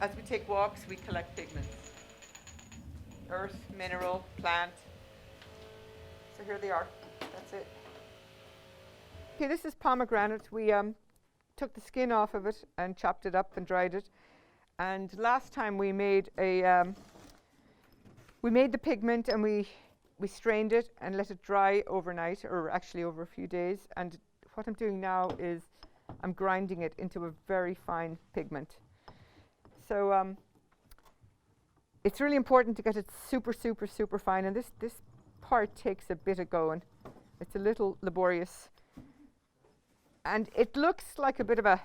As we take walks, we collect pigments. Earth, mineral, plant. So here they are. That's it. Okay, this is pomegranate. We took the skin off of it and chopped it up and dried it. And last time we made the pigment and we strained it and let it dry overnight, or actually over a few days. And what I'm doing now is I'm grinding it into a very fine pigment. So it's really important to get it super, super, super fine. And this part takes a bit of going. It's a little laborious. And it looks like a bit of a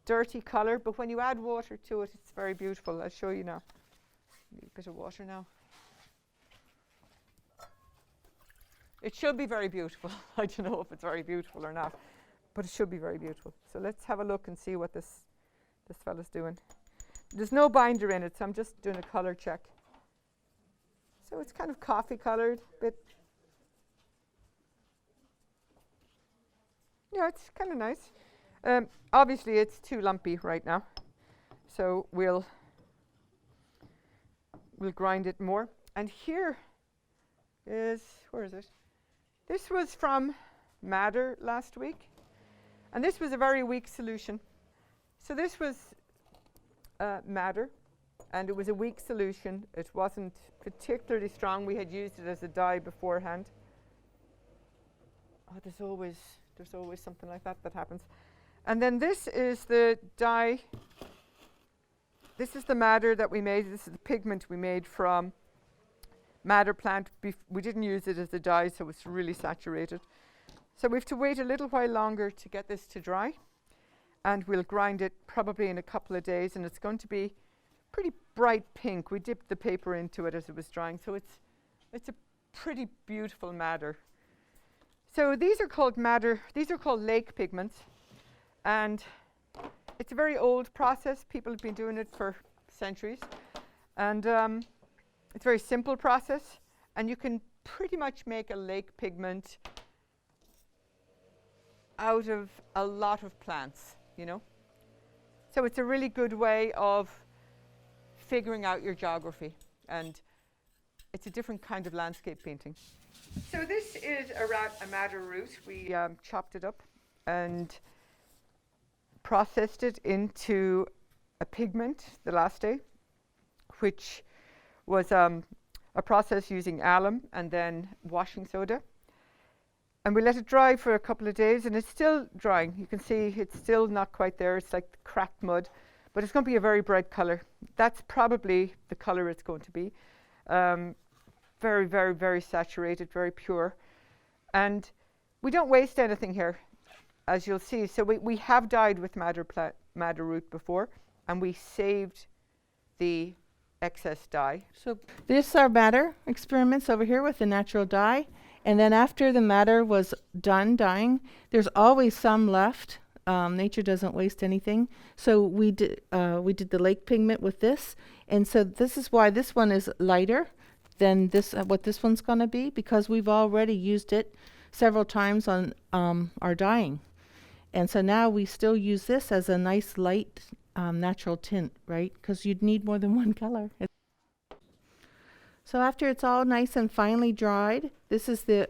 dirty color, but when you add water to it, it's very beautiful. I'll show you now. Need a bit of water now. It should be very beautiful. I don't know if it's very beautiful or not, but it should be very beautiful. So let's have a look and see what this fella's doing. There's no binder in it, so I'm just doing a color check. So it's kind of coffee colored, bit. Yeah, it's kind of nice. Obviously, it's too lumpy right now, so we'll grind it more. And here is, where is it? This was from Madder last week, and this was a very weak solution. So this was Madder, and it was a weak solution. It wasn't particularly strong. We had used it as a dye beforehand. Oh, there's always something like that happens. And then this is the dye. This is the madder that we made. This is the pigment we made from madder plant. We didn't use it as a dye, so it's really saturated. So we have to wait a little while longer to get this to dry. And we'll grind it probably in a couple of days, and it's going to be pretty bright pink. We dipped the paper into it as it was drying, so it's a pretty beautiful madder. So these are called madder. These are called lake pigments, and it's a very old process. People have been doing it for centuries, and it's a very simple process, and you can pretty much make a lake pigment out of a lot of plants, you know. So it's a really good way of figuring out your geography, and it's a different kind of landscape painting. So this is a madder root. We chopped it up and processed it into a pigment the last day, which was a process using alum and then washing soda. And we let it dry for a couple of days, and it's still drying. You can see it's still not quite there. It's like cracked mud, but it's going to be a very bright color. That's probably the color it's going to be. Very, very, very saturated, very pure. And we don't waste anything here, as you'll see. So we have dyed with madder root before, and we saved the excess dye. So this are madder experiments over here with the natural dye. And then after the madder was done dyeing, there's always some left. Nature doesn't waste anything. So we did the lake pigment with this. And so this is why this one is lighter than this what this one's going to be, because we've already used it several times on our dyeing. And so now we still use this as a nice light natural tint, right? Because you'd need more than one color. So after it's all nice and finely dried, this is the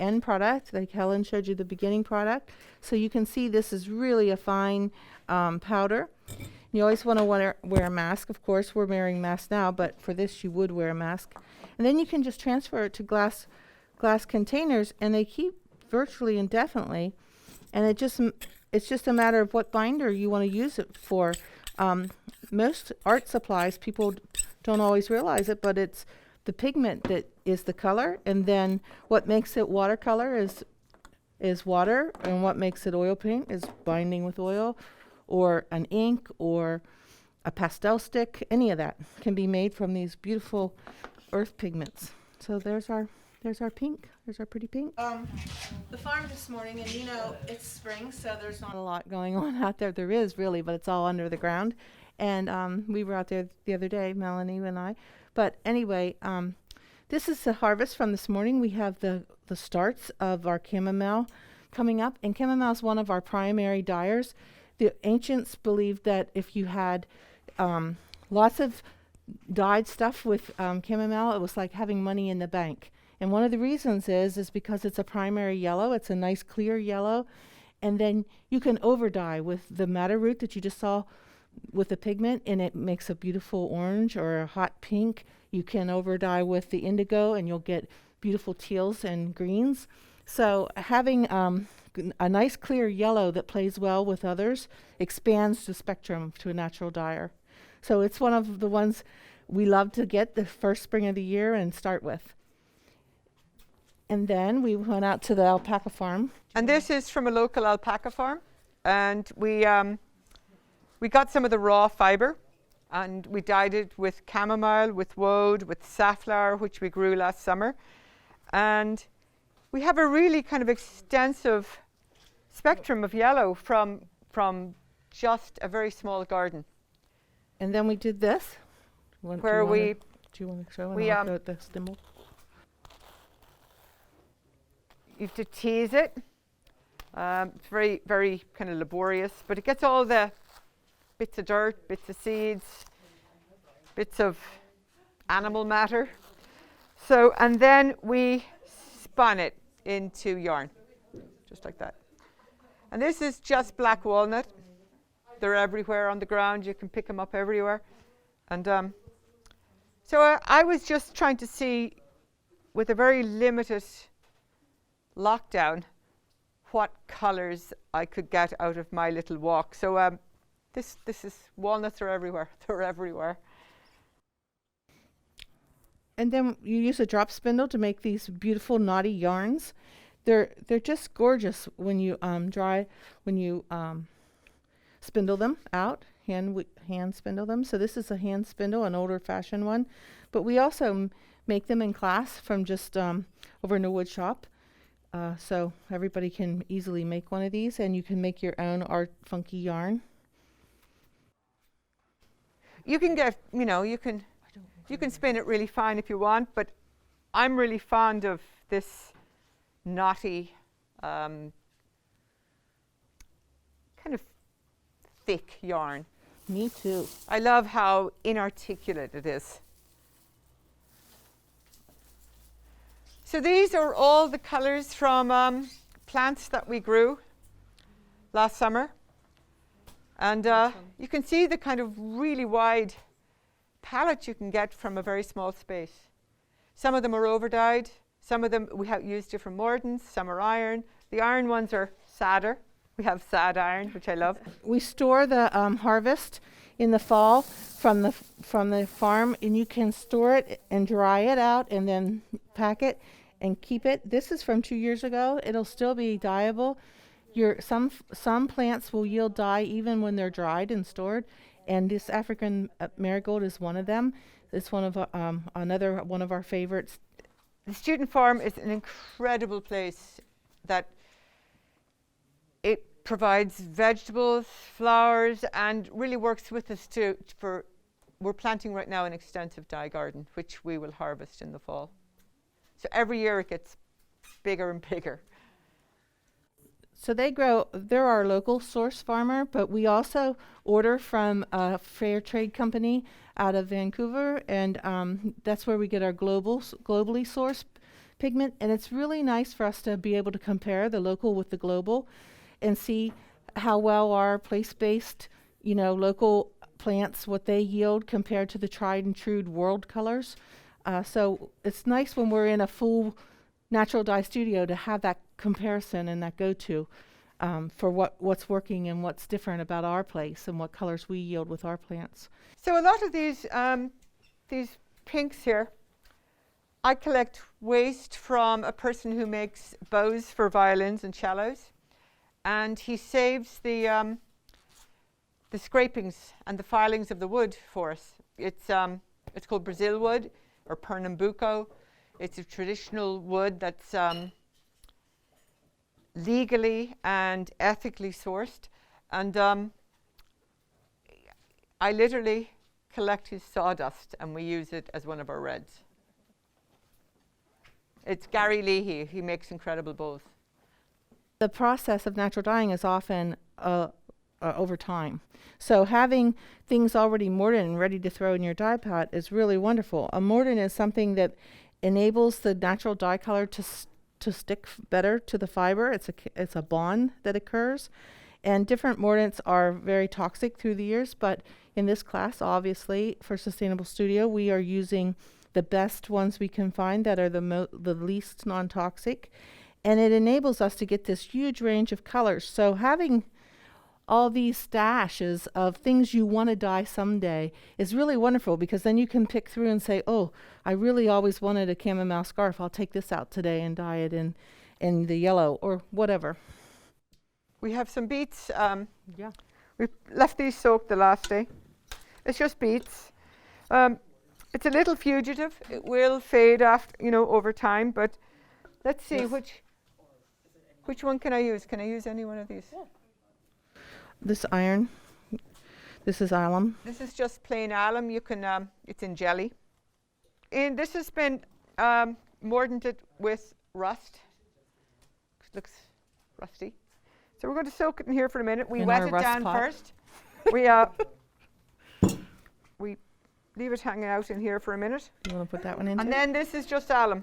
end product, like Helen showed you the beginning product. So you can see this is really a fine powder. You always want to wear a mask. Of course, we're wearing masks now, but for this you would wear a mask. And then you can just transfer it to glass containers, and they keep virtually indefinitely. And it's just a matter of what binder you want to use it for. Most art supplies, people don't always realize it, but it's the pigment that is the color, and then what makes it watercolor is water, and what makes it oil paint is binding with oil, or an ink, or a pastel stick. Any of that can be made from these beautiful earth pigments. So there's our pink. There's our pretty pink. The farm this morning, and it's spring, so there's not a lot going on out there. There is really, but it's all under the ground. And we were out there the other day, Melanie and I. But anyway, this is the harvest from this morning. We have the starts of our chamomile coming up, and chamomile is one of our primary dyers. The ancients believed that if you had lots of dyed stuff with chamomile. It was like having money in the bank. And one of the reasons is because it's a primary yellow. It's a nice clear yellow. And then you can over dye with the madder root that you just saw with the pigment, and it makes a beautiful orange or a hot pink. You can over dye with the indigo and you'll get beautiful teals and greens. So having a nice clear yellow that plays well with others expands the spectrum to a natural dyer. So it's one of the ones we love to get the first spring of the year and start with. And then we went out to the alpaca farm. And this is from a local alpaca farm. And we got some of the raw fiber and we dyed it with chamomile, with woad, with safflower, which we grew last summer. And we have a really kind of extensive spectrum of yellow from just a very small garden. And then we did this. Do you want to show the stimble? You have to tease it. It's very, very kind of laborious, but it gets all the bits of dirt, bits of seeds, bits of animal matter. So, and then we spun it into yarn, just like that. And this is just black walnut. They're everywhere on the ground. You can pick them up everywhere. And so I was just trying to see, with a very limited lockdown, what colors I could get out of my little walk. So this is, walnuts are everywhere. They're everywhere. And then you use a drop spindle to make these beautiful knotty yarns. They're just gorgeous when you spindle them out, hand spindle them. So this is a hand spindle, an older fashioned one, but we also make them in class from just over in the wood shop. So everybody can easily make one of these, and you can make your own art funky yarn. You can get, you can spin it really fine if you want, but I'm really fond of this knotty, kind of thick yarn. Me too. I love how inarticulate it is. So these are all the colors from plants that we grew last summer. And you can see the kind of really wide palette you can get from a very small space. Some of them are over-dyed. Some of them we have used different mordants. Some are iron. The iron ones are sadder. We have sad iron, which I love. We store the harvest in the fall from the farm, and you can store it and dry it out and then pack it and keep it. This is from 2 years ago. It'll still be dyeable. Some plants will yield dye even when they're dried and stored, and this African marigold is one of them. It's one of another one of our favorites. The student farm is an incredible place that it provides vegetables, flowers, and really works with us we're planting right now an extensive dye garden, which we will harvest in the fall. So every year it gets bigger and bigger. So they're our local source farmer, but we also order from a fair trade company out of Vancouver, and that's where we get our globally sourced pigment. And it's really nice for us to be able to compare the local with the global and see how well our place-based, local plants, what they yield compared to the tried and true world colors. So it's nice when we're in a full natural dye studio to have that comparison and that go-to for what's working and what's different about our place and what colors we yield with our plants. So a lot of these pinks here, I collect waste from a person who makes bows for violins and cellos, and he saves the scrapings and the filings of the wood for us. It's called Brazil wood or Pernambuco. It's a traditional wood that's legally and ethically sourced, and I literally collect his sawdust and we use it as one of our reds. It's Gary Leahy. He makes incredible bows. The process of natural dyeing is often a over time. So having things already mordant and ready to throw in your dye pot is really wonderful. A mordant is something that enables the natural dye color to stick better to the fiber. It's a bond that occurs. And different mordants are very toxic through the years, but in this class, obviously, for Sustainable Studio, we are using the best ones we can find that are the least non-toxic. And it enables us to get this huge range of colors. So having all these stashes of things you want to dye someday is really wonderful, because then you can pick through and say, oh, I really always wanted a chamomile scarf. I'll take this out today and dye it in the yellow or whatever. We have some beets. Yeah. We left these soaked the last day. It's just beets. It's a little fugitive. It will fade after, over time. But let's see which one can I use. Can I use any one of these? Yeah. This iron. This is alum. This is just plain alum. You can. It's in jelly. And this has been mordanted with rust. It looks rusty. So we're going to soak it in here for a minute. We wet it down first. We leave it hanging out in here for a minute. You want to put that one in? And then this is just alum.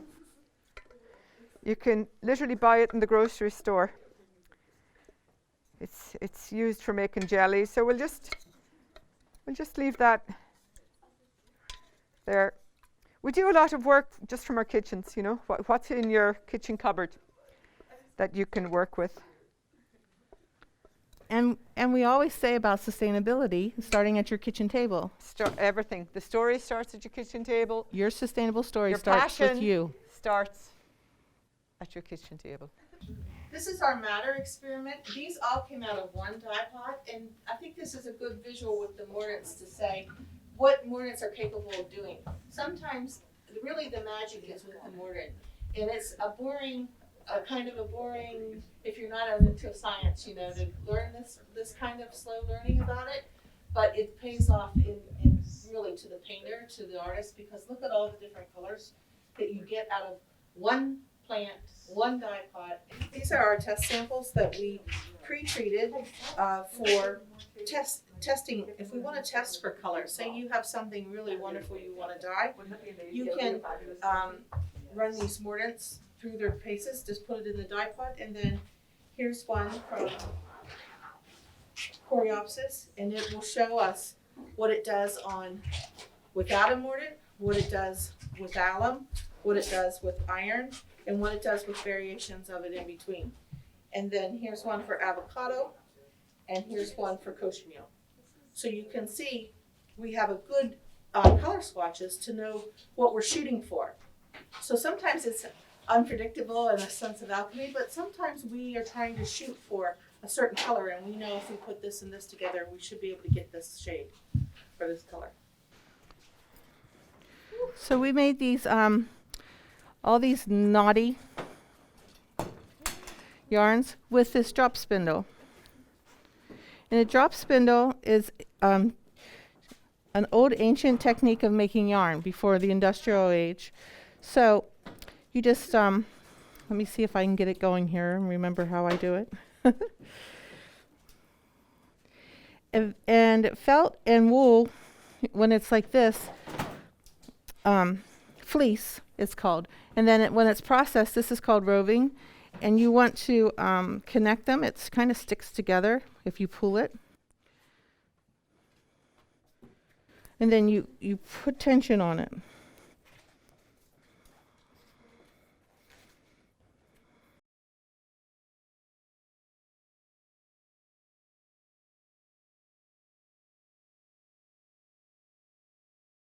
You can literally buy it in the grocery store. It's used for making jelly. So we'll just leave that there. We do a lot of work just from our kitchens, what's in your kitchen cupboard that you can work with. And we always say about sustainability, starting at your kitchen table. Everything. The story starts at your kitchen table. Your sustainable story Your starts with passion you. Starts at your kitchen table. This is our matter experiment. These all came out of one dye pot, and I think this is a good visual with the mordants to say what mordants are capable of doing. Sometimes, really the magic is with the mordant, and it's a boring, if you're not into science, to learn this kind of slow learning about it, but it pays off in really to the painter, to the artist, because look at all the different colors that you get out of one plant, one dye pot. These are our test samples that we pre-treated for testing. If we want to test for color, say you have something really wonderful you want to dye, you can run these mordants through their paces, just put it in the dye pot, and then here's one from Coreopsis, and it will show us what it does without a mordant, what it does with alum, what it does with iron, and what it does with variations of it in between. And then here's one for avocado, and here's one for cochineal. So you can see we have a good color swatches to know what we're shooting for. So sometimes it's unpredictable in a sense of alchemy, but sometimes we are trying to shoot for a certain color, and we know if we put this and this together, we should be able to get this shade for this color. So we made these, all these knotty yarns with this drop spindle. And a drop spindle is an old ancient technique of making yarn before the industrial age. So you just, let me see if I can get it going here and remember how I do it. And felt and wool, when it's like this, fleece it's called. And then when it's processed, this is called roving. And you want to connect them. It kind of sticks together if you pull it. And then you put tension on it.